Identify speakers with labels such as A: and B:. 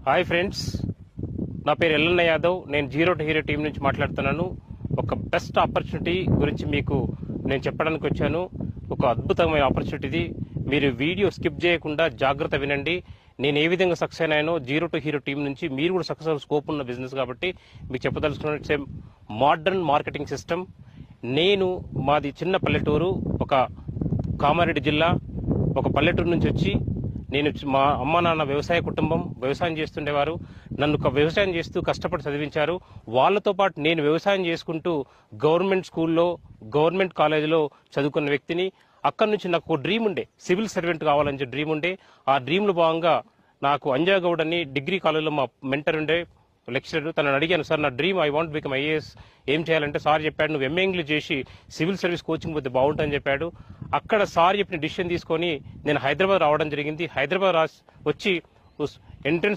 A: Hi friends, నా పేరు ఎల్లన్న యాదవ్. నేను జీరో టు హీరో టీం నుంచి మాట్లాడుతున్నాను. ఒక బెస్ట్ ఆపర్చునిటీ గురించి మీకు నేను చెప్పడానికి వచ్చాను. ఒక అద్భుతమైన ఆపర్చునిటీ ఇది. మీరు వీడియో స్కిప్ చేయకుండా జాగ్రత్త వినండి. నేను ఏ విధంగా సక్సెస్ అయినానో జీరో టు హీరో టీం నుంచి మీరు కూడా సక్సెస్ స్కోప్ ఉన్న బిజినెస్ కాబట్టి మీకు చెప్పదలుచుకున్న it's a modern marketing system. మాది చిన్న పల్లెటూరు, ఒక కామారెడ్డి జిల్లా, ఒక పల్లెటూరు నుంచి వచ్చి మా అమ్మ నాన్న వ్యవసాయ కుటుంబం, వ్యవసాయం చేస్తుండేవారు. నన్ను వ్యవసాయం చేస్తూ కష్టపడి చదివించారు. వాళ్ళతో పాటు నేను వ్యవసాయం చేసుకుంటూ గవర్నమెంట్ స్కూల్లో, గవర్నమెంట్ కాలేజీలో చదువుకున్న వ్యక్తిని. అక్కడి నుంచి నాకు ఒక డ్రీమ్ ఉండే, సివిల్ సర్వెంట్ కావాలని డ్రీమ్ ఉండే. ఆ డ్రీమ్లో భాగంగా నాకు అంజాగౌడ్ అని డిగ్రీ కాలేజీలో మా మెంటర్ ఉండే లెక్చరర్, తనని అడిగాను, సార్ నా dream I want become IAS, ఏం చేయాలంటే సార్ చెప్పాడు, నువ్వు ఎంఏ ఇంగ్లీష్ చేసి సివిల్ సర్వీస్ కోచింగ్ పోతే బాగుంటుందని చెప్పాడు. అక్కడ సార్ చెప్పిన డిసిషన్ తీసుకొని నేను హైదరాబాద్ రావడం జరిగింది. హైదరాబాద్ వచ్చి ఎంట్రన్స్